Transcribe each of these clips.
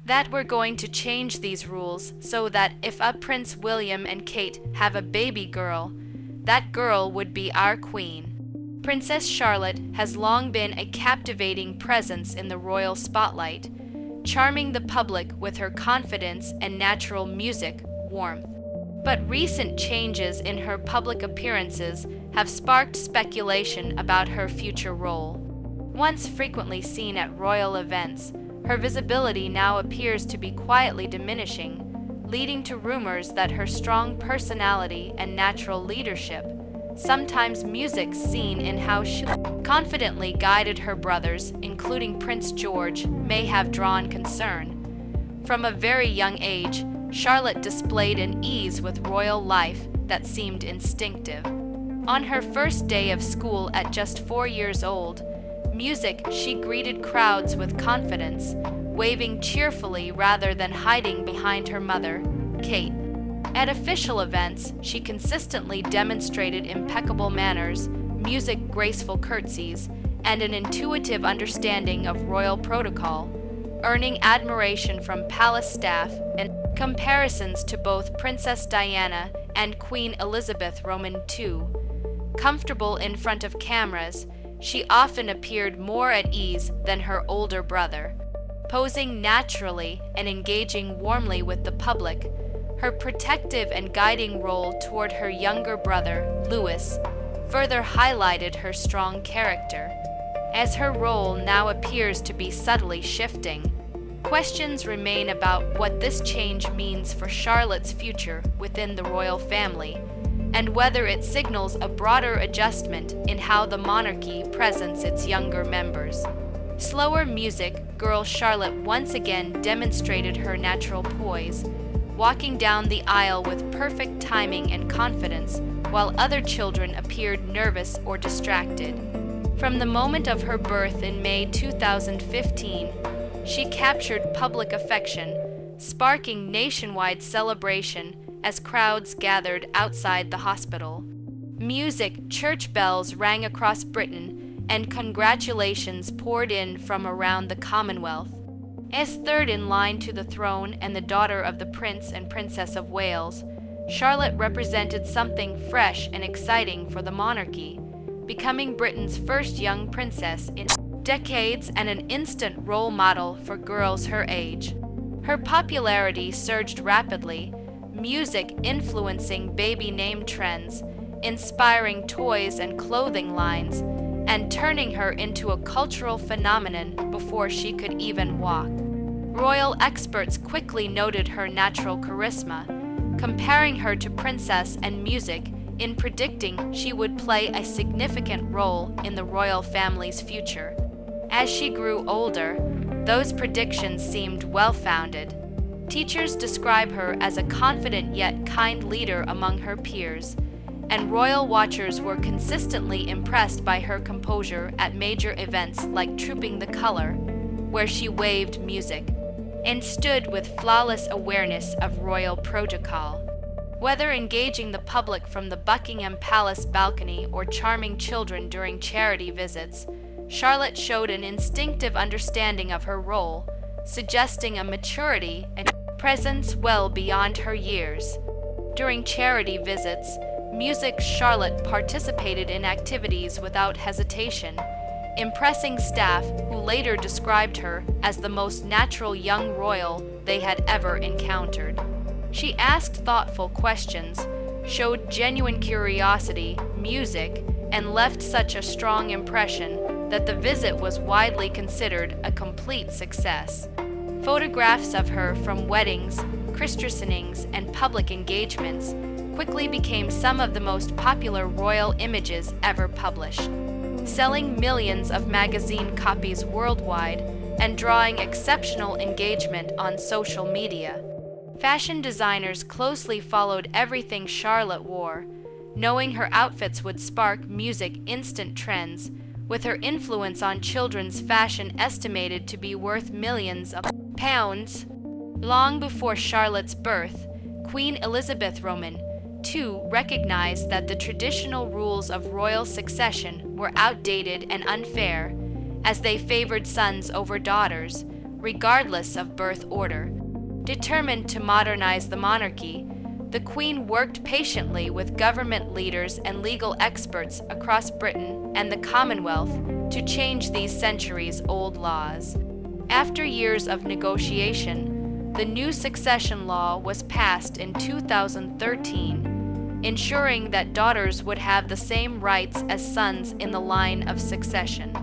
that we're going to change these rules so that if a Prince William and Kate have a baby girl, that girl would be our queen. Princess Charlotte has long been a captivating presence in the royal spotlight, charming the public with her confidence and natural music warmth. But recent changes in her public appearances have sparked speculation about her future role. Once frequently seen at royal events, her visibility now appears to be quietly diminishing, leading to rumors that her strong personality and natural leadership, sometimes music seen in how she confidently guided her brothers, including Prince George, may have drawn concern. From a very young age, Charlotte displayed an ease with royal life that seemed instinctive. On her first day of school at just 4 years old, she greeted crowds with confidence, waving cheerfully rather than hiding behind her mother, Kate. At official events, she consistently demonstrated impeccable manners, graceful curtsies, and an intuitive understanding of royal protocol, earning admiration from palace staff and comparisons to both Princess Diana and Queen Elizabeth Roman II. Comfortable in front of cameras, she often appeared more at ease than her older brother. Posing naturally and engaging warmly with the public, her protective and guiding role toward her younger brother, Louis, further highlighted her strong character. As her role now appears to be subtly shifting, questions remain about what this change means for Charlotte's future within the royal family, and whether it signals a broader adjustment in how the monarchy presents its younger members. Slower music girl Charlotte once again demonstrated her natural poise, walking down the aisle with perfect timing and confidence, while other children appeared nervous or distracted. From the moment of her birth in May 2015, she captured public affection, sparking nationwide celebration as crowds gathered outside the hospital. Church bells rang across Britain, and congratulations poured in from around the Commonwealth. As third in line to the throne and the daughter of the Prince and Princess of Wales, Charlotte represented something fresh and exciting for the monarchy, becoming Britain's first young princess in decades and an instant role model for girls her age. Her popularity surged rapidly, music influencing baby name trends, inspiring toys and clothing lines, and turning her into a cultural phenomenon before she could even walk. Royal experts quickly noted her natural charisma, comparing her to Princess and music in predicting she would play a significant role in the royal family's future. As she grew older, those predictions seemed well-founded. Teachers describe her as a confident yet kind leader among her peers, and royal watchers were consistently impressed by her composure at major events like Trooping the Colour, where she waved music, and stood with flawless awareness of royal protocol. Whether engaging the public from the Buckingham Palace balcony or charming children during charity visits, Charlotte showed an instinctive understanding of her role, suggesting a maturity and presence well beyond her years. During charity visits, Charlotte participated in activities without hesitation, impressing staff who later described her as the most natural young royal they had ever encountered. She asked thoughtful questions, showed genuine curiosity, and left such a strong impression that the visit was widely considered a complete success. Photographs of her from weddings, christenings, and public engagements quickly became some of the most popular royal images ever published, selling millions of magazine copies worldwide and drawing exceptional engagement on social media. Fashion designers closely followed everything Charlotte wore, knowing her outfits would spark instant trends, with her influence on children's fashion estimated to be worth millions of pounds. Long before Charlotte's birth, Queen Elizabeth Roman II recognized that the traditional rules of royal succession were outdated and unfair, as they favored sons over daughters, regardless of birth order. Determined to modernize the monarchy, the Queen worked patiently with government leaders and legal experts across Britain and the Commonwealth to change these centuries-old laws. After years of negotiation, the new succession law was passed in 2013, ensuring that daughters would have the same rights as sons in the line of succession.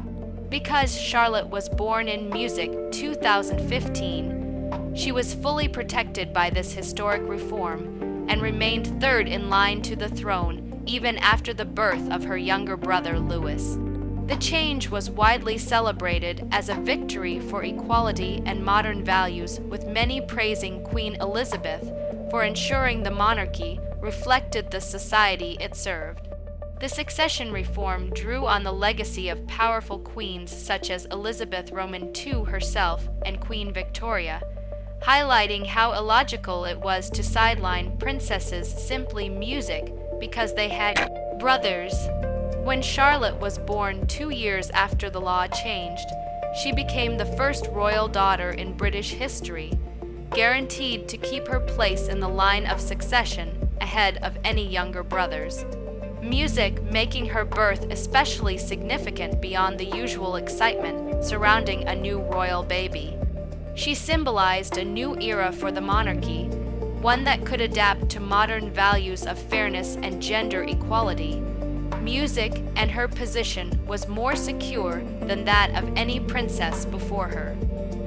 Because Charlotte was born in Music 2015, she was fully protected by this historic reform and remained third in line to the throne even after the birth of her younger brother Louis. The change was widely celebrated as a victory for equality and modern values, with many praising Queen Elizabeth for ensuring the monarchy reflected the society it served. The succession reform drew on the legacy of powerful queens such as Elizabeth Roman II herself and Queen Victoria, highlighting how illogical it was to sideline princesses simply music because they had brothers. When Charlotte was born 2 years after the law changed, she became the first royal daughter in British history, guaranteed to keep her place in the line of succession ahead of any younger brothers. Music making her birth especially significant beyond the usual excitement surrounding a new royal baby. She symbolized a new era for the monarchy, one that could adapt to modern values of fairness and gender equality. Music and her position was more secure than that of any princess before her.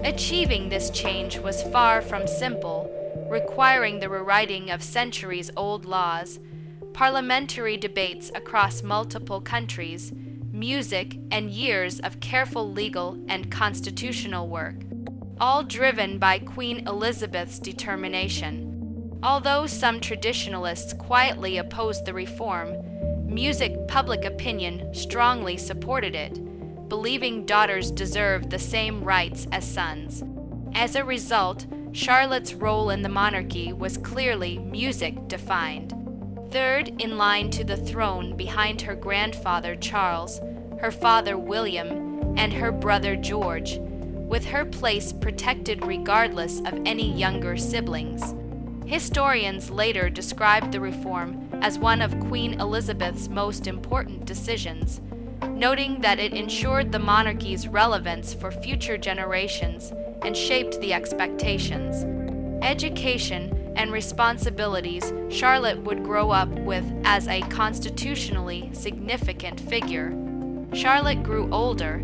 Achieving this change was far from simple, requiring the rewriting of centuries-old laws, parliamentary debates across multiple countries, music, and years of careful legal and constitutional work, all driven by Queen Elizabeth's determination. Although some traditionalists quietly opposed the reform, music public opinion strongly supported it, believing daughters deserved the same rights as sons. As a result, Charlotte's role in the monarchy was clearly music-defined. Third in line to the throne behind her grandfather Charles, her father William, and her brother George, with her place protected regardless of any younger siblings. Historians later described the reform as one of Queen Elizabeth's most important decisions, noting that it ensured the monarchy's relevance for future generations and shaped the expectations. Education and responsibilities Charlotte would grow up with as a constitutionally significant figure. Charlotte grew older.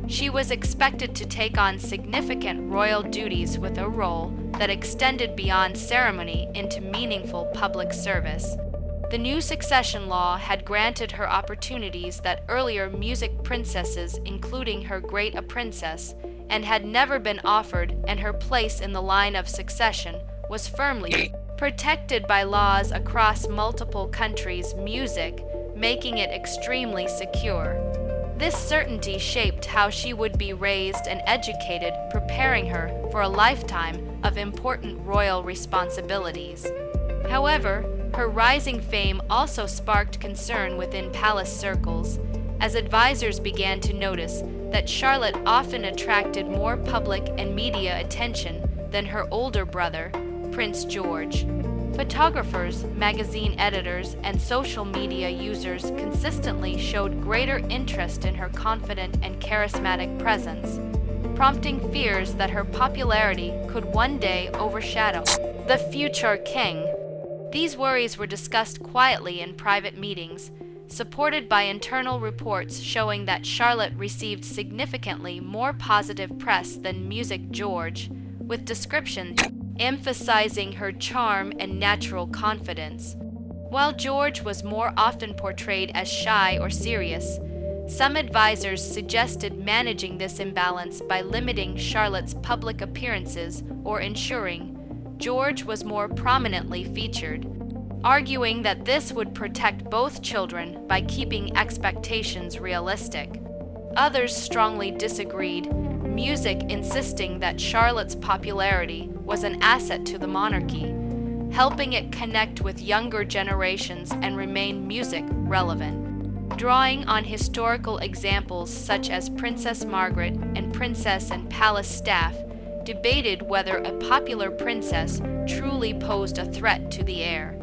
She was expected to take on significant royal duties with a role that extended beyond ceremony into meaningful public service. The new succession law had granted her opportunities that earlier music princesses, including her great princess, and had never been offered, and her place in the line of succession was firmly protected by laws across multiple countries, music, making it extremely secure. This certainty shaped how she would be raised and educated, preparing her for a lifetime of important royal responsibilities. However, her rising fame also sparked concern within palace circles, as advisors began to notice that Charlotte often attracted more public and media attention than her older brother, Prince George. Photographers, magazine editors, and social media users consistently showed greater interest in her confident and charismatic presence, prompting fears that her popularity could one day overshadow the future king. These worries were discussed quietly in private meetings, supported by internal reports showing that Charlotte received significantly more positive press than Music George, with descriptions emphasizing her charm and natural confidence. While George was more often portrayed as shy or serious, some advisors suggested managing this imbalance by limiting Charlotte's public appearances or ensuring George was more prominently featured, arguing that this would protect both children by keeping expectations realistic. Others strongly disagreed, Music insisting that Charlotte's popularity was an asset to the monarchy, helping it connect with younger generations and remain music relevant. Drawing on historical examples such as Princess Margaret and princess and palace staff, debated whether a popular princess truly posed a threat to the heir.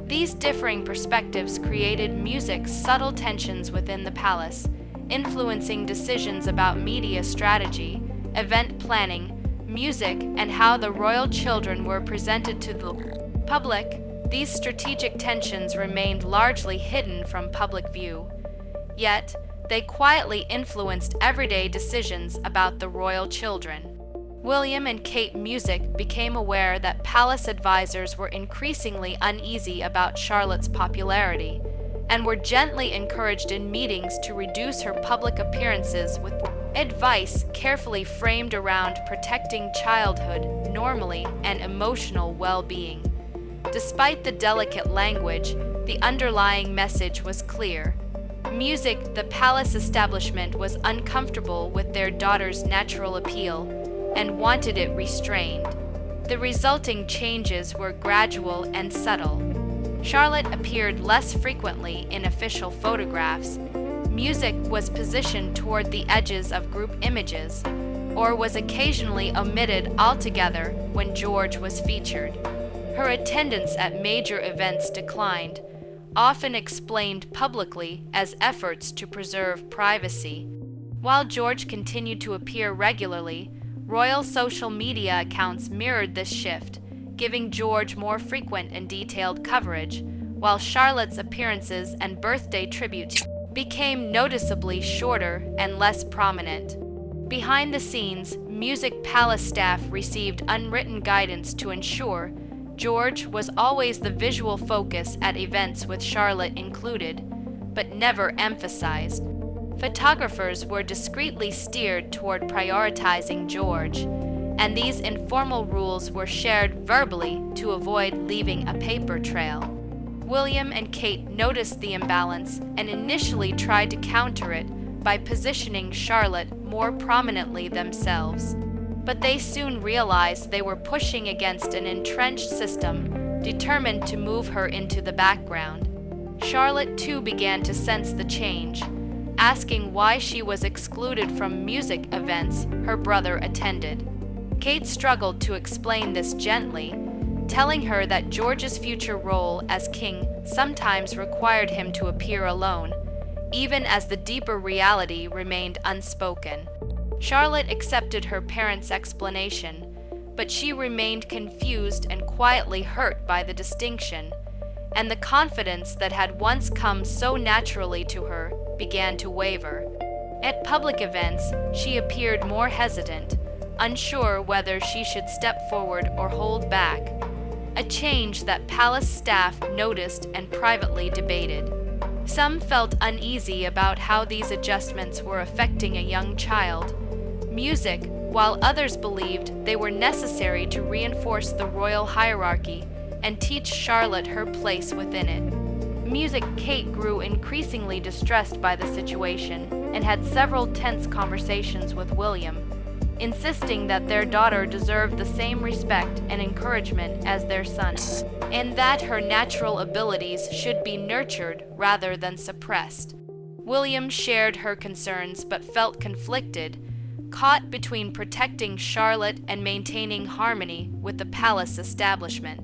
These differing perspectives created music's subtle tensions within the palace, influencing decisions about media strategy, event planning, music, and how the royal children were presented to the public. These strategic tensions remained largely hidden from public view. Yet, they quietly influenced everyday decisions about the royal children. William and Kate Music became aware that palace advisors were increasingly uneasy about Charlotte's popularity, and were gently encouraged in meetings to reduce her public appearances with advice carefully framed around protecting childhood, normally, and emotional well-being. Despite the delicate language, the underlying message was clear. Music, the palace establishment was uncomfortable with their daughter's natural appeal and wanted it restrained. The resulting changes were gradual and subtle. Charlotte appeared less frequently in official photographs. Music was positioned toward the edges of group images, or was occasionally omitted altogether when George was featured. Her attendance at major events declined, often explained publicly as efforts to preserve privacy. While George continued to appear regularly, royal social media accounts mirrored this shift, giving George more frequent and detailed coverage, while Charlotte's appearances and birthday tributes became noticeably shorter and less prominent. Behind the scenes, Music Palace staff received unwritten guidance to ensure George was always the visual focus at events with Charlotte included, but never emphasized. Photographers were discreetly steered toward prioritizing George, and these informal rules were shared verbally to avoid leaving a paper trail. William and Kate noticed the imbalance and initially tried to counter it by positioning Charlotte more prominently themselves. But they soon realized they were pushing against an entrenched system, determined to move her into the background. Charlotte too began to sense the change, asking why she was excluded from music events her brother attended. Kate struggled to explain this gently, telling her that George's future role as king sometimes required him to appear alone, even as the deeper reality remained unspoken. Charlotte accepted her parents' explanation, but she remained confused and quietly hurt by the distinction, and the confidence that had once come so naturally to her began to waver. At public events, she appeared more hesitant, unsure whether she should step forward or hold back, a change that palace staff noticed and privately debated. Some felt uneasy about how these adjustments were affecting a young child. Music, while others believed they were necessary to reinforce the royal hierarchy and teach Charlotte her place within it. Music Kate grew increasingly distressed by the situation and had several tense conversations with William, insisting that their daughter deserved the same respect and encouragement as their son, and that her natural abilities should be nurtured rather than suppressed. William shared her concerns but felt conflicted, caught between protecting Charlotte and maintaining harmony with the palace establishment.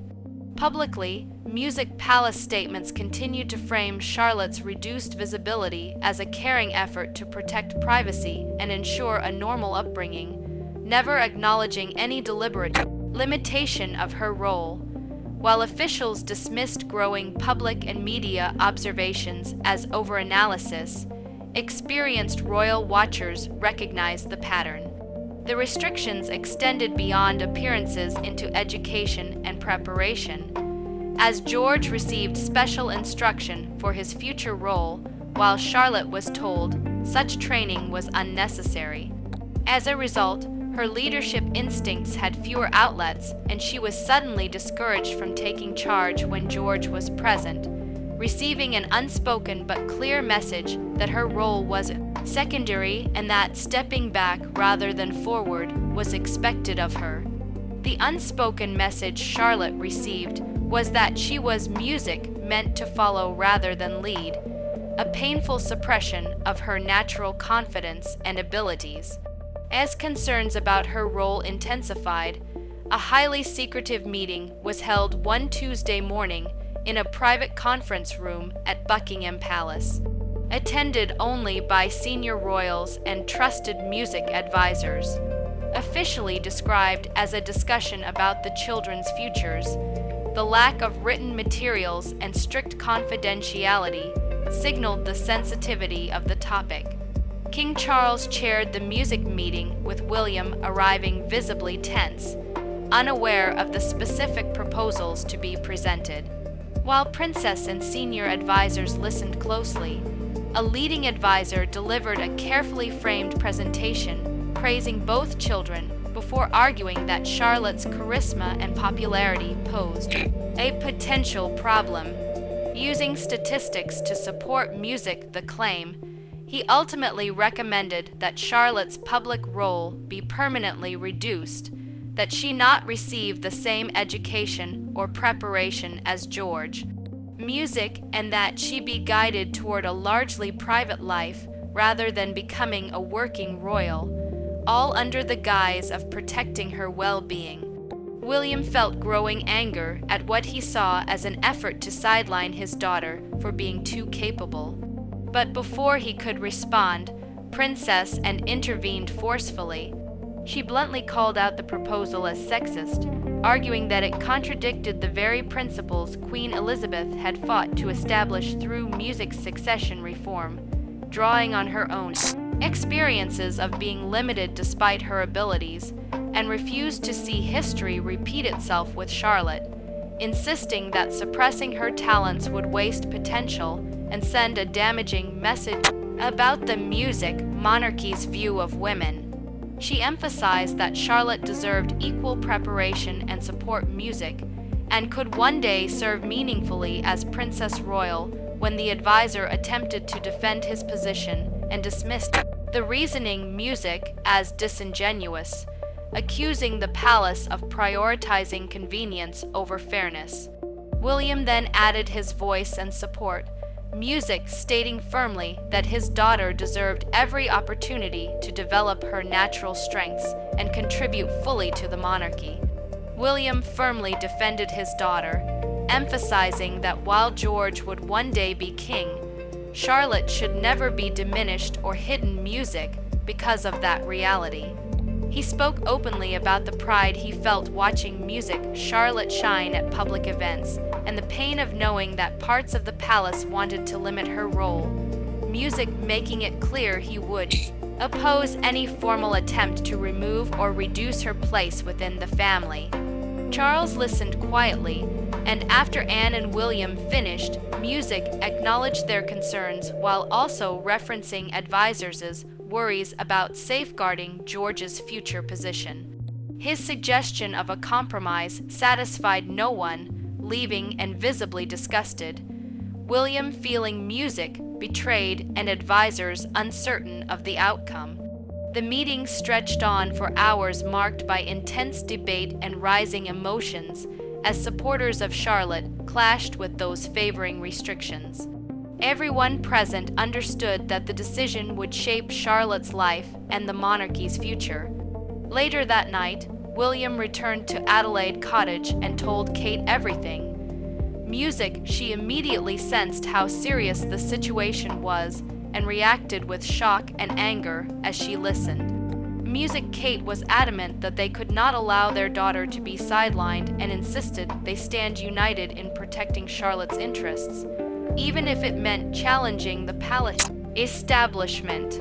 Publicly, Music Palace statements continued to frame Charlotte's reduced visibility as a caring effort to protect privacy and ensure a normal upbringing, never acknowledging any deliberate limitation of her role. While officials dismissed growing public and media observations as overanalysis, experienced royal watchers recognized the pattern. The restrictions extended beyond appearances into education and preparation, as George received special instruction for his future role, while Charlotte was told such training was unnecessary. As a result, her leadership instincts had fewer outlets, and she was suddenly discouraged from taking charge when George was present, receiving an unspoken but clear message that her role was secondary and that stepping back rather than forward was expected of her. The unspoken message Charlotte received was that she was music meant to follow rather than lead, a painful suppression of her natural confidence and abilities. As concerns about her role intensified, a highly secretive meeting was held one Tuesday morning in a private conference room at Buckingham Palace, attended only by senior royals and trusted music advisors. Officially described as a discussion about the children's futures, the lack of written materials and strict confidentiality signaled the sensitivity of the topic. King Charles chaired the music meeting, with William arriving visibly tense, unaware of the specific proposals to be presented. While Princess and senior advisors listened closely, a leading advisor delivered a carefully framed presentation praising both children before arguing that Charlotte's charisma and popularity posed a potential problem. Using statistics to support music the claim, he ultimately recommended that Charlotte's public role be permanently reduced, that she not receive the same education or preparation as George, music, and that she be guided toward a largely private life rather than becoming a working royal, all under the guise of protecting her well-being. William felt growing anger at what he saw as an effort to sideline his daughter for being too capable. But before he could respond, Princess intervened forcefully. She bluntly called out the proposal as sexist, arguing that it contradicted the very principles Queen Elizabeth had fought to establish through music succession reform, drawing on her own experiences of being limited despite her abilities, and refused to see history repeat itself with Charlotte, insisting that suppressing her talents would waste potential and send a damaging message about the music monarchy's view of women. She emphasized that Charlotte deserved equal preparation and support music, and could one day serve meaningfully as Princess Royal when the advisor attempted to defend his position and dismissed the reasoning music as disingenuous, accusing the palace of prioritizing convenience over fairness. William then added his voice and support, music stating firmly that his daughter deserved every opportunity to develop her natural strengths and contribute fully to the monarchy. William firmly defended his daughter, emphasizing that while George would one day be king, Charlotte should never be diminished or hidden music because of that reality. He spoke openly about the pride he felt watching music Charlotte shine at public events, and the pain of knowing that parts of the palace wanted to limit her role, music making it clear he would oppose any formal attempt to remove or reduce her place within the family. Charles listened quietly, and after Anne and William finished, music acknowledged their concerns while also referencing advisors' worries about safeguarding George's future position. His suggestion of a compromise satisfied no one, leaving and visibly disgusted, William feeling music betrayed and advisors uncertain of the outcome. The meeting stretched on for hours, marked by intense debate and rising emotions, as supporters of Charlotte clashed with those favoring restrictions. Everyone present understood that the decision would shape Charlotte's life and the monarchy's future. Later that night, William returned to Adelaide Cottage and told Kate everything. Music, she immediately sensed how serious the situation was and reacted with shock and anger as she listened. Music, Kate was adamant that they could not allow their daughter to be sidelined and insisted they stand united in protecting Charlotte's interests, even if it meant challenging the palace establishment.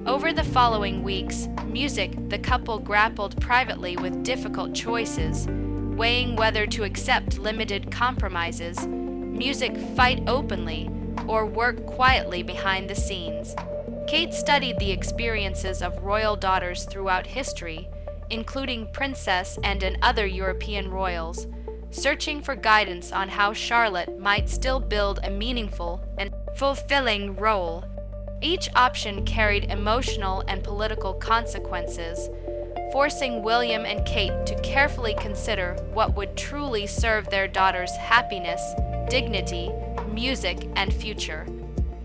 Over the following weeks, music, the couple grappled privately with difficult choices, weighing whether to accept limited compromises, music fight openly, or work quietly behind the scenes. Kate studied the experiences of royal daughters throughout history, including Princess and other European royals, searching for guidance on how Charlotte might still build a meaningful and fulfilling role. Each option carried emotional and political consequences, forcing William and Kate to carefully consider what would truly serve their daughter's happiness, dignity, music, and future.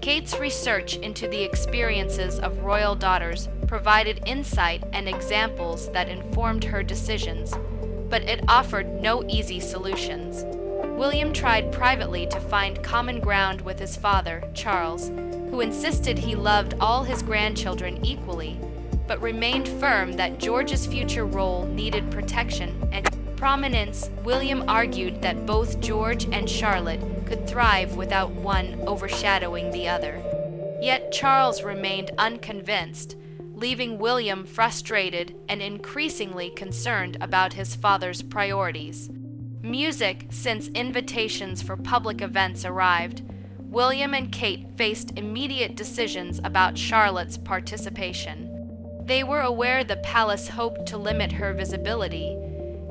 Kate's research into the experiences of royal daughters provided insight and examples that informed her decisions, but it offered no easy solutions. William tried privately to find common ground with his father, Charles, who insisted he loved all his grandchildren equally, but remained firm that George's future role needed protection and prominence. William argued that both George and Charlotte could thrive without one overshadowing the other. Yet Charles remained unconvinced, leaving William frustrated and increasingly concerned about his father's priorities. Music, since invitations for public events arrived, William and Kate faced immediate decisions about Charlotte's participation. They were aware the palace hoped to limit her visibility,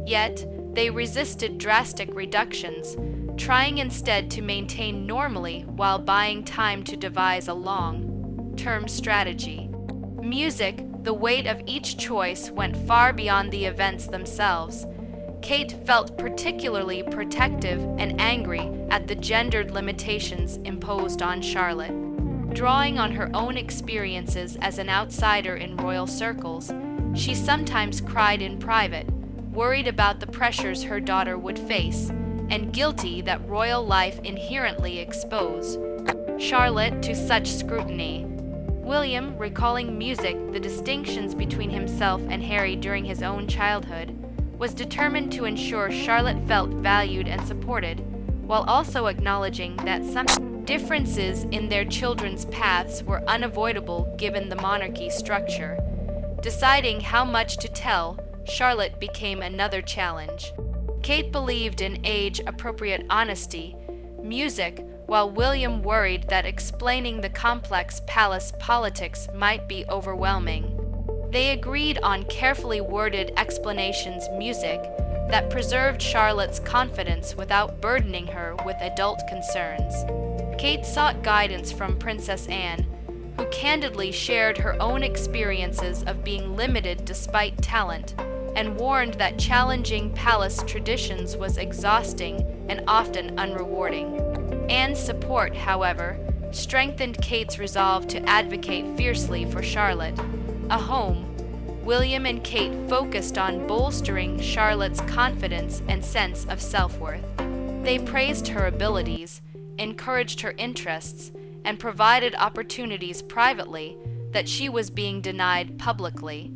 yet they resisted drastic reductions, trying instead to maintain normally while buying time to devise a long-term strategy. Music, the weight of each choice went far beyond the events themselves. Kate felt particularly protective and angry at the gendered limitations imposed on Charlotte. Drawing on her own experiences as an outsider in royal circles, she sometimes cried in private, worried about the pressures her daughter would face, and guilty that royal life inherently exposed Charlotte to such scrutiny. William, recalling music the distinctions between himself and Harry during his own childhood, was determined to ensure Charlotte felt valued and supported, while also acknowledging that some differences in their children's paths were unavoidable given the monarchy structure. Deciding how much to tell, Charlotte became another challenge. Kate believed in age-appropriate honesty, music, while William worried that explaining the complex palace politics might be overwhelming. They agreed on carefully worded explanations, music, that preserved Charlotte's confidence without burdening her with adult concerns. Kate sought guidance from Princess Anne, who candidly shared her own experiences of being limited despite talent, and warned that challenging palace traditions was exhausting and often unrewarding. Anne's support, however, strengthened Kate's resolve to advocate fiercely for Charlotte. A home, William and Kate focused on bolstering Charlotte's confidence and sense of self-worth. They praised her abilities, encouraged her interests, and provided opportunities privately that she was being denied publicly.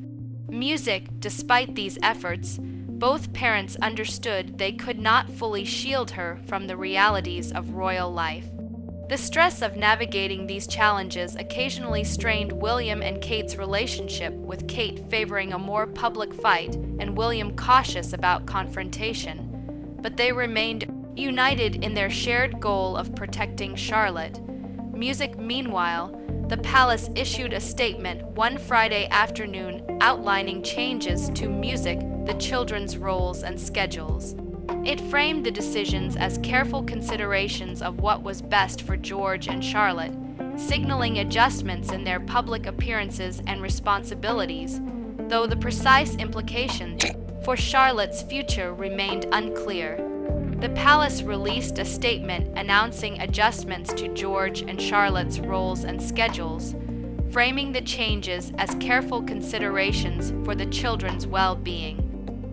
Music, despite these efforts, both parents understood they could not fully shield her from the realities of royal life. The stress of navigating these challenges occasionally strained William and Kate's relationship, with Kate favoring a more public fight and William cautious about confrontation. But they remained united in their shared goal of protecting Charlotte. Music, meanwhile, the palace issued a statement one Friday afternoon outlining changes to music, the children's roles and schedules. It framed the decisions as careful considerations of what was best for George and Charlotte, signaling adjustments in their public appearances and responsibilities, though the precise implications for Charlotte's future remained unclear. The palace released a statement announcing adjustments to George and Charlotte's roles and schedules, framing the changes as careful considerations for the children's well-being.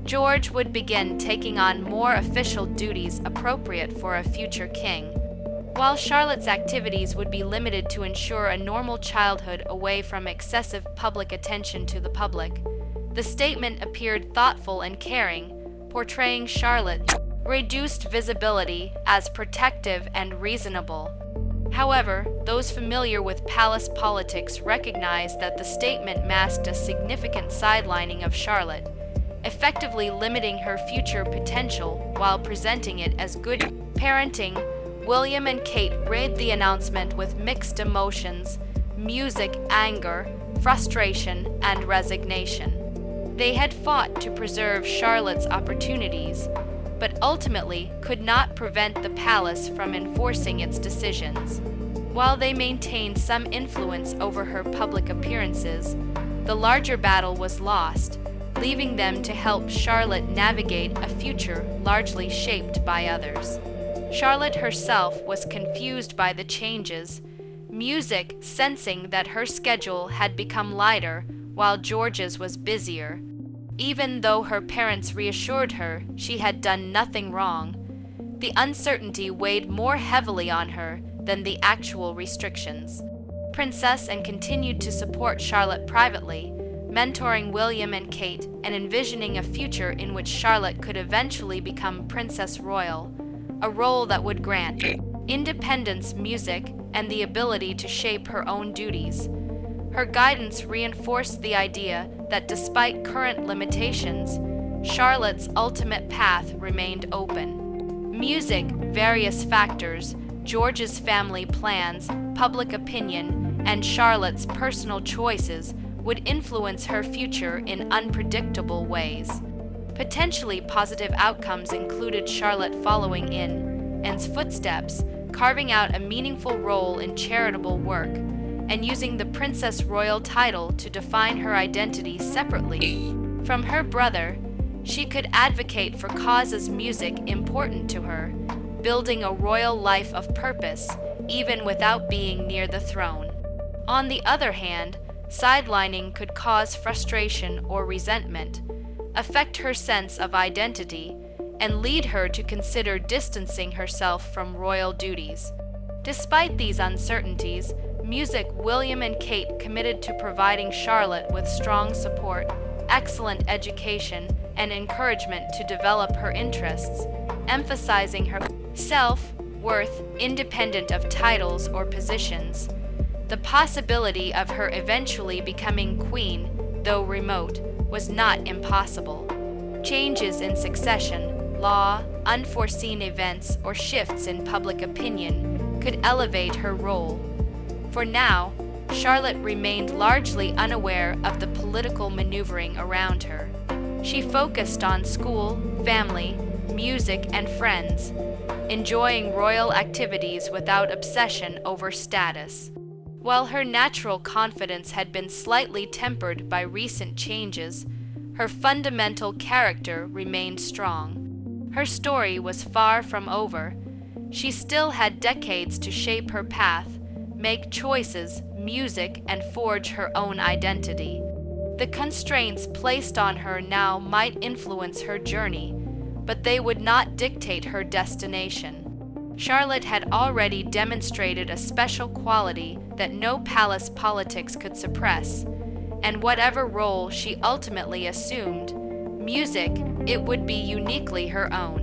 George would begin taking on more official duties appropriate for a future king, while Charlotte's activities would be limited to ensure a normal childhood away from excessive public attention to the public. The statement appeared thoughtful and caring, portraying Charlotte's reduced visibility as protective and reasonable. However, those familiar with palace politics recognized that the statement masked a significant sidelining of Charlotte, effectively limiting her future potential while presenting it as good parenting. William and Kate read the announcement with mixed emotions: music, anger, frustration, and resignation. They had fought to preserve Charlotte's opportunities, but ultimately could not prevent the palace from enforcing its decisions. While they maintained some influence over her public appearances, the larger battle was lost, leaving them to help Charlotte navigate a future largely shaped by others. Charlotte herself was confused by the changes, music sensing that her schedule had become lighter while George's was busier. Even though her parents reassured her she had done nothing wrong, the uncertainty weighed more heavily on her than the actual restrictions. Princess and continued to support Charlotte privately, mentoring William and Kate and envisioning a future in which Charlotte could eventually become Princess Royal, a role that would grant independence, music, and the ability to shape her own duties. Her guidance reinforced the idea that despite current limitations, Charlotte's ultimate path remained open. Music, various factors, George's family plans, public opinion, and Charlotte's personal choices would influence her future in unpredictable ways. Potentially positive outcomes included Charlotte following in Anne's footsteps, carving out a meaningful role in charitable work, and using the Princess Royal title to define her identity separately from her brother. She could advocate for causes music important to her, building a royal life of purpose, even without being near the throne. On the other hand, sidelining could cause frustration or resentment, affect her sense of identity, and lead her to consider distancing herself from royal duties. Despite these uncertainties, William and Kate committed to providing Charlotte with strong support, excellent education, and encouragement to develop her interests, emphasizing her self-worth independent of titles or positions. The possibility of her eventually becoming queen, though remote, was not impossible. Changes in succession, law, unforeseen events, or shifts in public opinion could elevate her role. For now, Charlotte remained largely unaware of the political maneuvering around her. She focused on school, family, music, and friends, enjoying royal activities without obsession over status. While her natural confidence had been slightly tempered by recent changes, her fundamental character remained strong. Her story was far from over. She still had decades to shape her path, make choices, music, and forge her own identity. The constraints placed on her now might influence her journey, but they would not dictate her destination. Charlotte had already demonstrated a special quality that no palace politics could suppress, and whatever role she ultimately assumed, music, it would be uniquely her own.